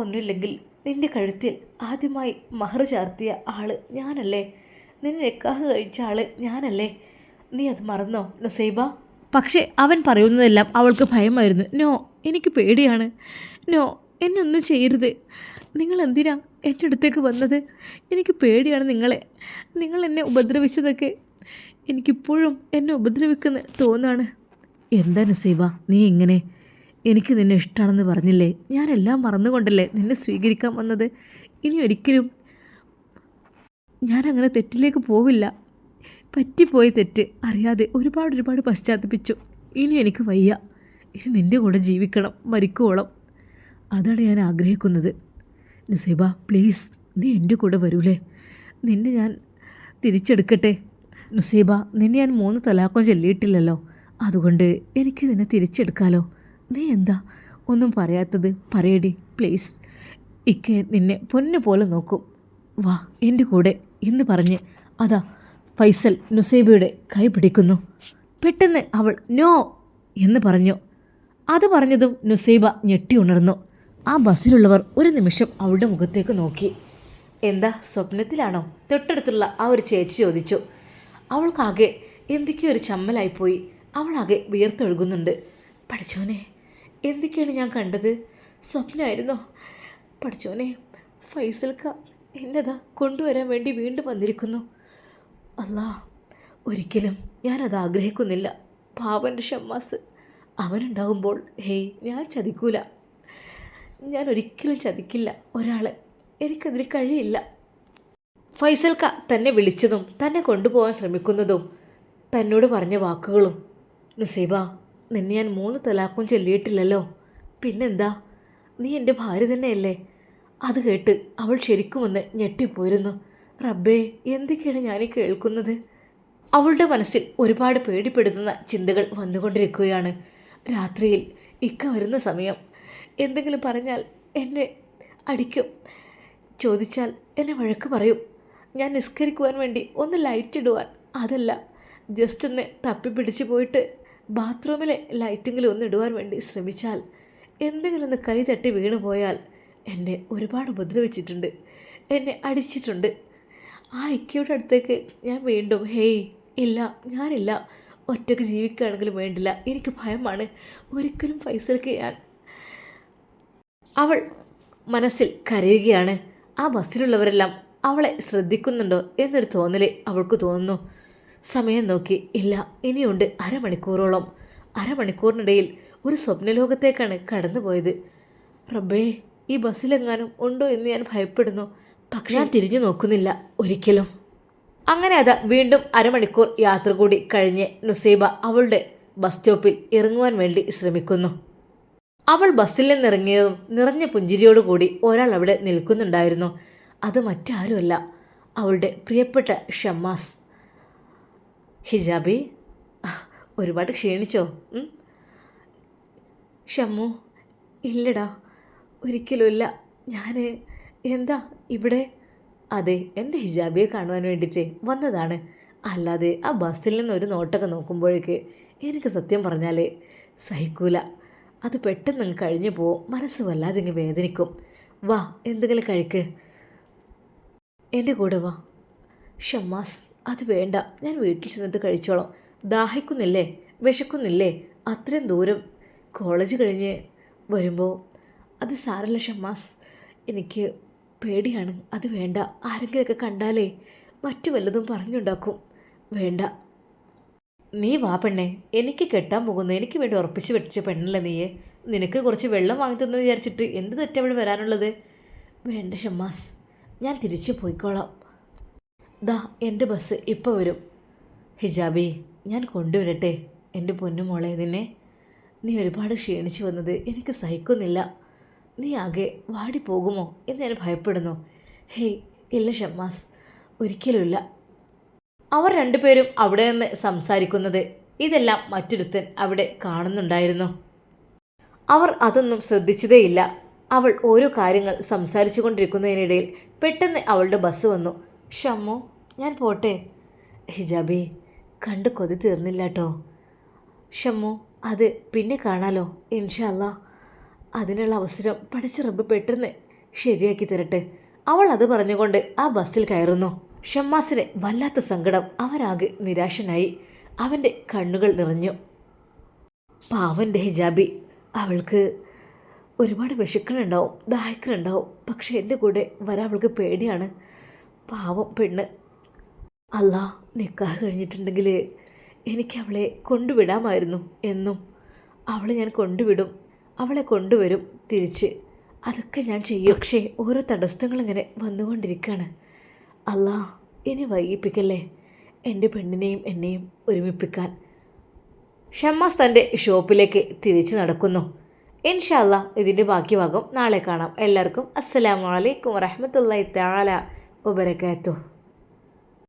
Speaker 1: ഒന്നുമില്ലെങ്കിൽ നിൻ്റെ കഴുത്തിൽ ആദ്യമായി മഹർ ചാർത്തിയ ആൾ ഞാനല്ലേ? നിന്നെ നിക്കാഹ് കഴിച്ച ആൾ ഞാനല്ലേ? നീ അത് മറന്നോ നുസൈബ? പക്ഷേ അവൻ പറയുന്നതെല്ലാം അവൾക്ക് ഭയമായിരുന്നു. നോ, എനിക്ക് പേടിയാണ്. നോ, എന്നെ ഒന്നും ചെയ്യരുത്. നിങ്ങൾ എന്തിനാ എൻ്റെ അടുത്തേക്ക് വന്നത്? എനിക്ക് പേടിയാണ് നിങ്ങൾ എന്നെ ഉപദ്രവിച്ചതൊക്കെ. എനിക്കിപ്പോഴും എന്നെ ഉപദ്രവിക്കുന്ന തോന്നാണ്. എന്താ നുസൈബ നീ ഇങ്ങനെ? എനിക്ക് നിന്നെ ഇഷ്ടമാണെന്ന് പറഞ്ഞില്ലേ? ഞാനെല്ലാം മറന്നുകൊണ്ടല്ലേ നിന്നെ സ്വീകരിക്കാൻ വന്നത്. ഇനി ഒരിക്കലും ഞാനങ്ങനെ തെറ്റിലേക്ക് പോവില്ല. പറ്റിപ്പോയി തെറ്റ്, അറിയാതെ ഒരുപാട് പശ്ചാത്തപിച്ചു. ഇനി എനിക്ക് വയ്യ. ഇനി നിൻ്റെ കൂടെ ജീവിക്കണം മരിക്കുവോളം. അതാണ് ഞാൻ ആഗ്രഹിക്കുന്നത്. നുസൈബ, പ്ലീസ്, നീ എൻ്റെ കൂടെ വരൂലേ? നിന്നെ ഞാൻ തിരിച്ചെടുക്കട്ടെ. നുസൈബ, നിന്നെ ഞാൻ 3 തലാഖും ചൊല്ലിയിട്ടില്ലല്ലോ. അതുകൊണ്ട് എനിക്ക് നിന്നെ തിരിച്ചെടുക്കാലോ. നീ എന്താ ഒന്നും പറയാത്തത്? പറയടി പ്ലീസ്. ഇക്കെ നിന്നെ പൊന്നു പോലെ നോക്കും. വാ എൻ്റെ കൂടെ എന്ന് പറഞ്ഞ് അതാ ഫൈസൽ നുസൈബയുടെ കൈ പിടിക്കുന്നു. പെട്ടെന്ന് അവൾ നോ എന്ന് പറഞ്ഞു. അത് പറഞ്ഞതും നുസൈബ ഞെട്ടി ഉണർന്നു. ആ ബസ്സിലുള്ളവർ ഒരു നിമിഷം അവളുടെ മുഖത്തേക്ക് നോക്കി. എന്താ, സ്വപ്നത്തിലാണോ? തൊട്ടടുത്തുള്ള ആ ഒരു ചേച്ചി ചോദിച്ചു. അവൾക്കാകെ എന്തൊക്കെയോ ഒരു ചമ്മലായിപ്പോയി. അവളാകെ വിയർത്തൊഴുകുന്നുണ്ട്. പഠിച്ചോനെ, എന്തൊക്കെയാണ് ഞാൻ കണ്ടത്? സ്വപ്നമായിരുന്നോ? പഠിച്ചോനെ, ഫൈസൽക്ക എന്നതാ കൊണ്ടുവരാൻ വേണ്ടി വീണ്ടും വന്നിരിക്കുന്നു. അല്ലാ, ഒരിക്കലും ഞാനത് ആഗ്രഹിക്കുന്നില്ല. പാവൻ്റെ ഷമ്മാസ് അവനുണ്ടാകുമ്പോൾ ഹേയ്, ഞാൻ ചതിക്കൂല. ഞാൻ ഒരിക്കലും ചതിക്കില്ല ഒരാളെ. എനിക്കതിന് കഴിയില്ല. ഫൈസൽക്ക തന്നെ വിളിച്ചതും തന്നെ കൊണ്ടുപോകാൻ ശ്രമിക്കുന്നതും തന്നോട് പറഞ്ഞ വാക്കുകളും. നുസൈബ, നിന്നെ ഞാൻ 3 തലാഖും ചൊല്ലിയിട്ടില്ലല്ലോ, പിന്നെന്താ? നീ എൻ്റെ ഭാര്യ തന്നെയല്ലേ? അത് കേട്ട് അവൾ ശരിക്കും ഒന്ന് ഞെട്ടിപ്പോയിരുന്നു. റബ്ബേ, എന്തൊക്കെയാണ് ഞാനീ കേൾക്കുന്നത്? അവളുടെ മനസ്സിൽ ഒരുപാട് പേടിപ്പെടുത്തുന്ന ചിന്തകൾ വന്നുകൊണ്ടിരിക്കുകയാണ്. രാത്രിയിൽ ഇക്ക വരുന്ന സമയം എന്തെങ്കിലും പറഞ്ഞാൽ എന്നെ അടിക്കും, ചോദിച്ചാൽ എന്നെ വഴക്ക് പറയും. ഞാൻ നിസ്കരിക്കുവാൻ വേണ്ടി ഒന്ന് ലൈറ്റ് ഇടുവാൻ, അതല്ല ജസ്റ്റ് ഒന്ന് തപ്പിപ്പിടിച്ച് പോയിട്ട് ബാത്റൂമിലെ ലൈറ്റെങ്കിലും ഒന്ന് ഇടുവാൻ വേണ്ടി ശ്രമിച്ചാൽ എന്തെങ്കിലും ഒന്ന് കൈ തട്ടി വീണു പോയാൽ എന്നെ ഒരുപാട് ഉപദ്രവിച്ചിട്ടുണ്ട്, എന്നെ അടിച്ചിട്ടുണ്ട്. ആ ഇക്കയുടെ അടുത്തേക്ക് ഞാൻ വീണ്ടും ഹേയ് ഇല്ല, ഞാനില്ല, ഒറ്റയ്ക്ക് ജീവിക്കുകയാണെങ്കിലും വേണ്ടില്ല, എനിക്ക് ഭയമാണ്, ഒരിക്കലും ഫൈസൽക്ക് ഞാൻ. അവൾ മനസ്സിൽ കരയുകയാണ്. ആ ബസ്സിലുള്ളവരെല്ലാം അവളെ ശ്രദ്ധിക്കുന്നുണ്ടോ എന്നൊരു തോന്നൽ അവൾക്ക് തോന്നുന്നു. സമയം നോക്കി, ഇല്ല, ഇനിയുണ്ട് അരമണിക്കൂറോളം. അരമണിക്കൂറിനിടയിൽ ഒരു സ്വപ്നലോകത്തേക്കാണ് കടന്നുപോയത്. റബ്ബേ, ഈ ബസ്സിലെങ്ങാനും ഉണ്ടോ എന്ന് ഞാൻ ഭയപ്പെടുന്നു. പക്ഷെ ഞാൻ തിരിഞ്ഞു നോക്കുന്നില്ല ഒരിക്കലും. അങ്ങനെ അതാ വീണ്ടും അരമണിക്കൂർ യാത്ര കൂടി കഴിഞ്ഞ് നുസൈബ അവളുടെ ബസ് സ്റ്റോപ്പിൽ ഇറങ്ങുവാൻ വേണ്ടി ശ്രമിക്കുന്നു. അവൾ ബസ്സിൽ നിന്നിറങ്ങിയതും നിറഞ്ഞ പുഞ്ചിരിയോടുകൂടി ഒരാൾ അവിടെ നിൽക്കുന്നുണ്ടായിരുന്നു. അത് മറ്റാരുമല്ല, അവളുടെ പ്രിയപ്പെട്ട ഷമ്മാസ്. ഹിജാബി, ഒരുപാട് ക്ഷീണിച്ചോ? ഷമ്മു, ഇല്ലടാ, ഒരിക്കലുമില്ല. ഞാൻ എന്താ ഇവിടെ? അതെ, എൻ്റെ ഹിജാബിയെ കാണുവാൻ വേണ്ടിയിട്ട് വന്നതാണ്. അല്ലാതെ ആ ബസ്സിൽ നിന്നൊരു നോട്ടൊക്കെ നോക്കുമ്പോഴേക്ക് എനിക്ക് സത്യം പറഞ്ഞാൽ സഹിക്കൂല. അത് പെട്ടെന്ന് അങ്ങ് കഴിഞ്ഞു പോവും, മനസ്സ് വല്ലാതെ ഇങ്ങ് വേദനിക്കും. വാ, എന്തെങ്കിലും കഴിക്ക്, എൻ്റെ കൂടെ വാ. ഷമ്മാസ്, അത് വേണ്ട, ഞാൻ വീട്ടിൽ ചെന്നിട്ട് കഴിച്ചോളാം. ദാഹിക്കുന്നില്ലേ? വിശക്കുന്നില്ലേ? അത്രയും ദൂരം കോളേജ് കഴിഞ്ഞ് വരുമ്പോൾ. അത് സാരല്ല ഷമ്മാസ്, എനിക്ക് പേടിയാണ്, അത് വേണ്ട. ആരെങ്കിലുമൊക്കെ കണ്ടാലേ മറ്റു വല്ലതും പറഞ്ഞുണ്ടാക്കും, വേണ്ട. നീ വാ പെണ്ണേ, എനിക്ക് കെട്ടാൻ പോകുന്നു, എനിക്ക് വേണ്ടി ഉറപ്പിച്ച് വെച്ച പെണ്ണല്ലേ നീയെ. നിനക്ക് കുറച്ച് വെള്ളം വാങ്ങി തന്നു വിചാരിച്ചിട്ട് എന്ത് തെറ്റവിടെ വരാനുള്ളത്? വേണ്ട ഷമ്മാസ്, ഞാൻ തിരിച്ചു പോയിക്കോളാം. ദാ എൻ്റെ ബസ് ഇപ്പോൾ വരും. ഹിജാബി, ഞാൻ കൊണ്ടുവരട്ടെ എൻ്റെ പൊന്നുമോളെ നിന്നെ? നീ ഒരുപാട് ക്ഷീണിച്ചു വന്നത് എനിക്ക് സഹിക്കുന്നില്ല. നീ ആകെ വാടിപ്പോകുമോ എന്ന് ഞാൻ ഭയപ്പെടുന്നു. ഹേയ് ഇല്ല ഷമ്മാസ്, ഒരിക്കലുമില്ല. അവർ രണ്ടുപേരും അവിടെ നിന്ന് സംസാരിക്കുന്നത് ഇതെല്ലാം മറ്റൊരുത്തൻ അവിടെ കാണുന്നുണ്ടായിരുന്നു. അവർ അതൊന്നും ശ്രദ്ധിച്ചതേയില്ല. അവൾ ഓരോ കാര്യങ്ങൾ സംസാരിച്ചു കൊണ്ടിരിക്കുന്നതിനിടയിൽ പെട്ടെന്ന് അവളുടെ ബസ് വന്നു. ഷമ്മു, ഞാൻ പോട്ടെ? ഹിജാബി, കണ്ട് കൊതി തീർന്നില്ല കേട്ടോ. ഷമ്മു, അത് പിന്നെ കാണാലോ ഇൻഷാ അല്ലാ. അതിനുള്ള അവസരം പഠിച്ച റബ്ബ് പെട്ടെന്ന് ശരിയാക്കി തരട്ടെ. അവൾ അത് പറഞ്ഞുകൊണ്ട് ആ ബസ്സിൽ കയറുന്നു. ഷമ്മാസിന് വല്ലാത്ത സങ്കടം, അവനാകെ നിരാശനായി. അവൻ്റെ കണ്ണുകൾ നിറഞ്ഞു. പാവൻ്റെ ഹിജാബി, അവൾക്ക് ഒരുപാട് വിശക്കണുണ്ടാവും, ദാഹിക്കണുണ്ടാവും. പക്ഷെ എൻ്റെ കൂടെ വരാൻ അവൾക്ക് പേടിയാണ്. പാവം പെണ്ണ്. അല്ലാ, നിക്കാഹ് കഴിഞ്ഞിട്ടുണ്ടെങ്കിൽ എനിക്ക് അവളെ കൊണ്ടുവിടാമായിരുന്നു എന്നും. അവളെ ഞാൻ കൊണ്ടുവിടും, അവളെ കൊണ്ടുവരും തിരിച്ച്, അതൊക്കെ ഞാൻ ചെയ്യും. പക്ഷേ ഓരോ തടസ്സങ്ങളിങ്ങനെ വന്നുകൊണ്ടിരിക്കുകയാണ്. അല്ലാ, ഇനി വൈകിപ്പിക്കല്ലേ എൻ്റെ പെണ്ണിനെയും എന്നെയും ഒരുമിപ്പിക്കാൻ. ഷമ്മാസ് തൻ്റെ ഷോപ്പിലേക്ക് തിരിച്ചു നടക്കുന്നു. ഇൻഷാ അല്ലാ ഇതിൻ്റെ ബാക്കി ഭാഗം നാളെ കാണാം. എല്ലാവർക്കും അസ്സലാമു അലൈക്കും വറഹ്മത്തുള്ളാഹി തആല വബറകാതുഹു.